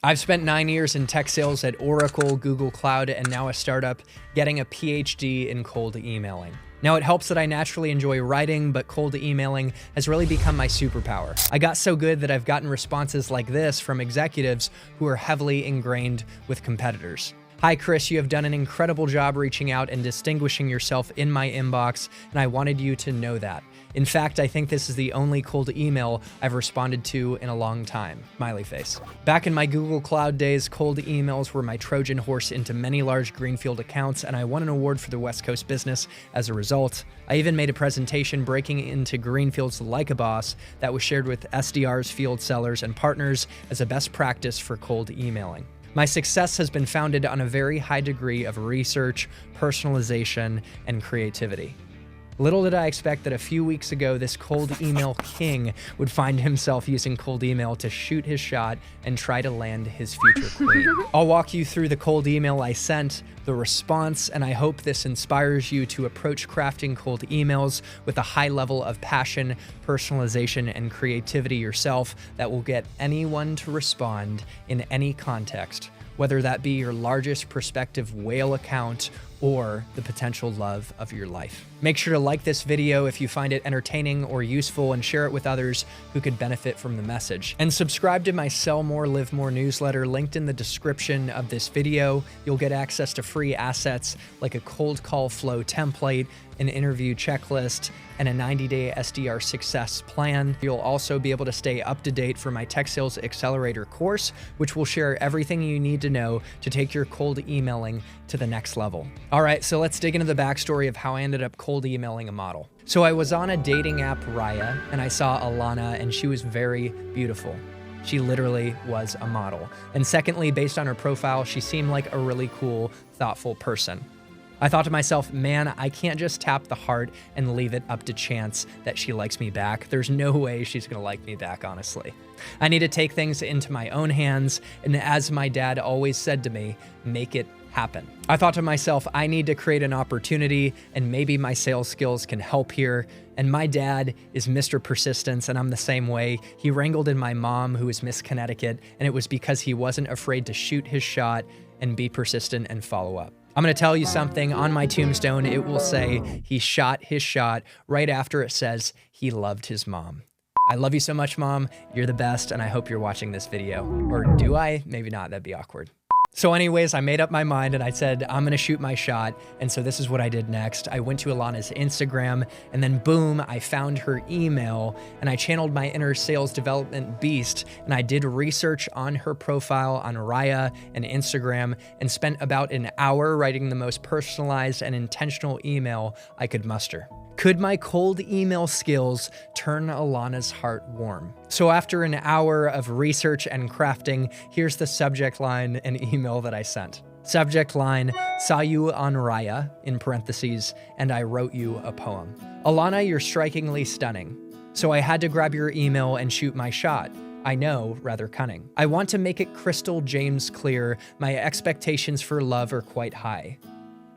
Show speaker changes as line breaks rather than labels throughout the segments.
I've spent 9 years in tech sales at Oracle, Google Cloud, and now a startup, getting a PhD in cold emailing. Now, it helps that I naturally enjoy writing, but cold emailing has really become my superpower. I got so good that I've gotten responses like this from executives who are heavily ingrained with competitors. Hi, Chris, you have done an incredible job reaching out and distinguishing yourself in my inbox, and I wanted you to know that. In fact, I think this is the only cold email I've responded to in a long time. Smiley face. Back in my Google Cloud days, cold emails were my Trojan horse into many large greenfield accounts, and I won an award for the West Coast business as a result. I even made a presentation breaking into greenfields like a boss that was shared with SDRs, field sellers, and partners as a best practice for cold emailing. My success has been founded on a very high degree of research, personalization, and creativity. Little did I expect that a few weeks ago, this cold email king would find himself using cold email to shoot his shot and try to land his future queen. I'll walk you through the cold email I sent, the response, and I hope this inspires you to approach crafting cold emails with a high level of passion, personalization, and creativity yourself that will get anyone to respond in any context, whether that be your largest prospective whale account or the potential love of your life. Make sure to like this video if you find it entertaining or useful, and share it with others who could benefit from the message. And subscribe to my Sell More, Live More newsletter linked in the description of this video. You'll get access to free assets like a cold call flow template, an interview checklist, and a 90-day SDR Success Plan. You'll also be able to stay up to date for my Tech Sales Accelerator course, which will share everything you need to know to take your cold emailing to the next level. All right, so let's dig into the backstory of how I ended up cold emailing a model. So I was on a dating app, Raya, and I saw Alana, and she was very beautiful. She literally was a model. And secondly, based on her profile, she seemed like a really cool, thoughtful person. I thought to myself, man, I can't just tap the heart and leave it up to chance that she likes me back. There's no way she's gonna like me back, honestly. I need to take things into my own hands, and as my dad always said to me, make it happen. I thought to myself, I need to create an opportunity, and maybe my sales skills can help here. And my dad is Mr. Persistence, and I'm the same way. He wrangled in my mom, who is Miss Connecticut, and it was because he wasn't afraid to shoot his shot and be persistent and follow up. I'm gonna tell you something. On my tombstone, it will say he shot his shot right after it says he loved his mom. I love you so much, Mom. You're the best, and I hope you're watching this video. Or do I? Maybe not, that'd be awkward. So anyways, I made up my mind and I said, I'm gonna shoot my shot. And so this is what I did next. I went to Alana's Instagram, and then boom, I found her email, and I channeled my inner sales development beast, and I did research on her profile on Raya and Instagram, and spent about an hour writing the most personalized and intentional email I could muster. Could my cold email skills turn Alana's heart warm? So after an hour of research and crafting, here's the subject line and email that I sent. Subject line, saw you on Raya, in parentheses, and I wrote you a poem. Alana, you're strikingly stunning. So I had to grab your email and shoot my shot. I know, rather cunning. I want to make it crystal James clear, my expectations for love are quite high.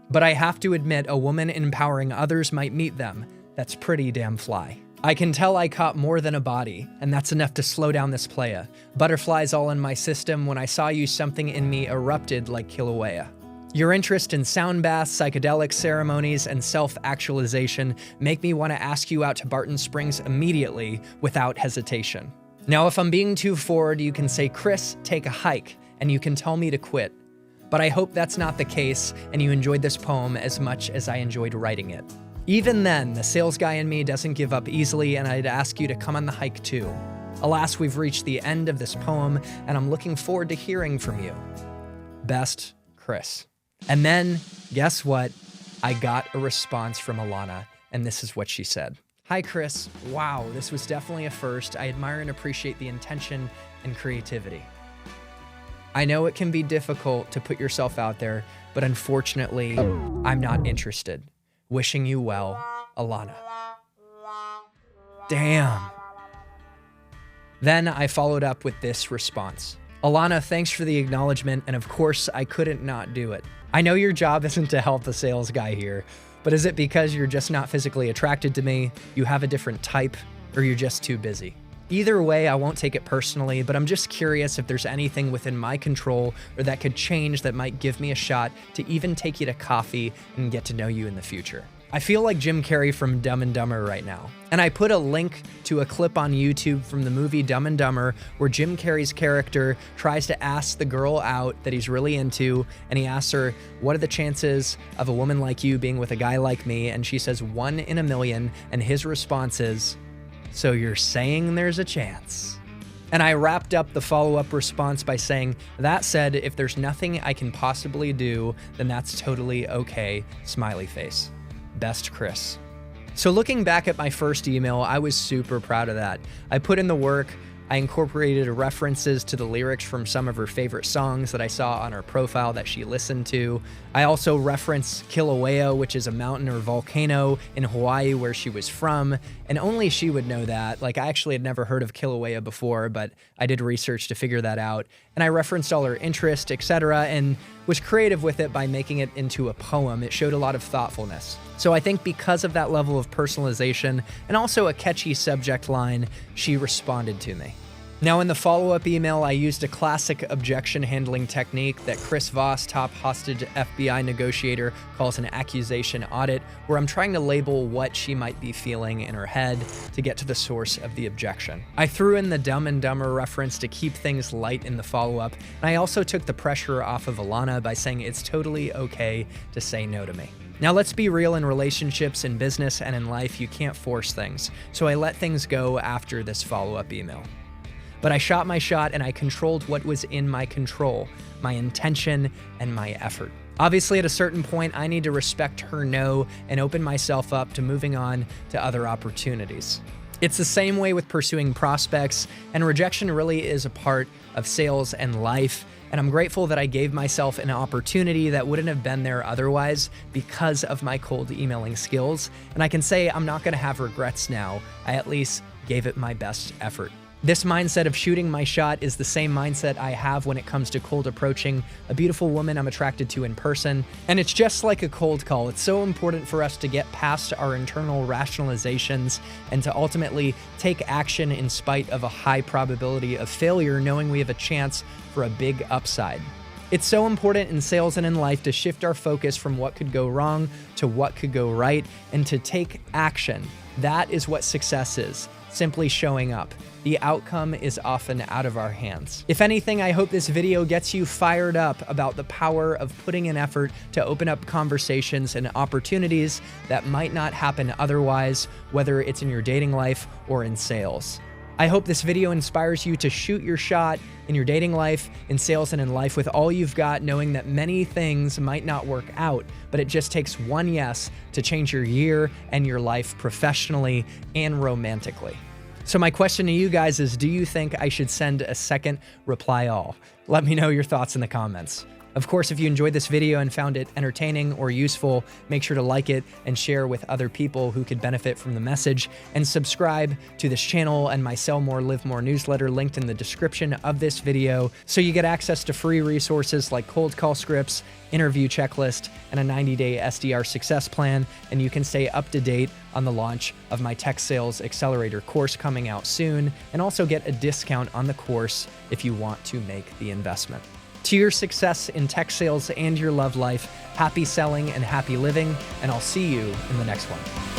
But I have to admit, a woman empowering others might meet them. That's pretty damn fly. I can tell I caught more than a body, and that's enough to slow down this playa. Butterflies all in my system. When I saw you, something in me erupted like Kilauea. Your interest in sound baths, psychedelic ceremonies, and self-actualization make me want to ask you out to Barton Springs immediately without hesitation. Now, if I'm being too forward, you can say, Chris, take a hike, and you can tell me to quit. But I hope that's not the case, and you enjoyed this poem as much as I enjoyed writing it. Even then, the sales guy in me doesn't give up easily, and I'd ask you to come on the hike too. Alas, we've reached the end of this poem, and I'm looking forward to hearing from you. Best, Chris. And then, guess what? I got a response from Alana, and this is what she said. Hi, Chris. Wow, this was definitely a first. I admire and appreciate the intention and creativity. I know it can be difficult to put yourself out there, but unfortunately, I'm not interested. Wishing you well, Alana. Damn. Then I followed up with this response. Alana, thanks for the acknowledgement, and of course, I couldn't not do it. I know your job isn't to help the sales guy here, but is it because you're just not physically attracted to me, you have a different type, or you're just too busy? Either way, I won't take it personally, but I'm just curious if there's anything within my control or that could change that might give me a shot to even take you to coffee and get to know you in the future. I feel like Jim Carrey from Dumb and Dumber right now. And I put a link to a clip on YouTube from the movie Dumb and Dumber where Jim Carrey's character tries to ask the girl out that he's really into, and he asks her, what are the chances of a woman like you being with a guy like me? And she says 1 in a million, and his response is, so you're saying there's a chance? And I wrapped up the follow-up response by saying, that said, if there's nothing I can possibly do, then that's totally okay, smiley face. Best, Chris. So looking back at my first email, I was super proud of that. I put in the work. I incorporated references to the lyrics from some of her favorite songs that I saw on her profile that she listened to. I also referenced Kilauea, which is a mountain or volcano in Hawaii where she was from, and only she would know that. Like, I actually had never heard of Kilauea before, but I did research to figure that out. And I referenced all her interest, etc., and was creative with it by making it into a poem. It showed a lot of thoughtfulness. So I think because of that level of personalization and also a catchy subject line, she responded to me. Now, in the follow-up email, I used a classic objection handling technique that Chris Voss, top hostage FBI negotiator, calls an accusation audit, where I'm trying to label what she might be feeling in her head to get to the source of the objection. I threw in the Dumb and Dumber reference to keep things light in the follow-up, and I also took the pressure off of Alana by saying it's totally okay to say no to me. Now, let's be real, in relationships, in business, and in life, you can't force things, so I let things go after this follow-up email. But I shot my shot and I controlled what was in my control, my intention and my effort. Obviously, at a certain point, I need to respect her no and open myself up to moving on to other opportunities. It's the same way with pursuing prospects, and rejection really is a part of sales and life. And I'm grateful that I gave myself an opportunity that wouldn't have been there otherwise because of my cold emailing skills. And I can say I'm not going to have regrets now. I at least gave it my best effort. This mindset of shooting my shot is the same mindset I have when it comes to cold approaching a beautiful woman I'm attracted to in person. And it's just like a cold call. It's so important for us to get past our internal rationalizations and to ultimately take action in spite of a high probability of failure, knowing we have a chance for a big upside. It's so important in sales and in life to shift our focus from what could go wrong to what could go right and to take action. That is what success is, simply showing up. The outcome is often out of our hands. If anything, I hope this video gets you fired up about the power of putting in effort to open up conversations and opportunities that might not happen otherwise, whether it's in your dating life or in sales. I hope this video inspires you to shoot your shot in your dating life, in sales, and in life with all you've got, knowing that many things might not work out, but it just takes one yes to change your year and your life professionally and romantically. So my question to you guys is, do you think I should send a second reply all? Let me know your thoughts in the comments. Of course, if you enjoyed this video and found it entertaining or useful, make sure to like it and share with other people who could benefit from the message, and subscribe to this channel and my Sell More, Live More newsletter linked in the description of this video so you get access to free resources like cold call scripts, interview checklist, and a 90-day SDR Success Plan, and you can stay up to date on the launch of my Tech Sales Accelerator course coming out soon, and also get a discount on the course if you want to make the investment. To your success in tech sales and your love life, happy selling and happy living, and I'll see you in the next one.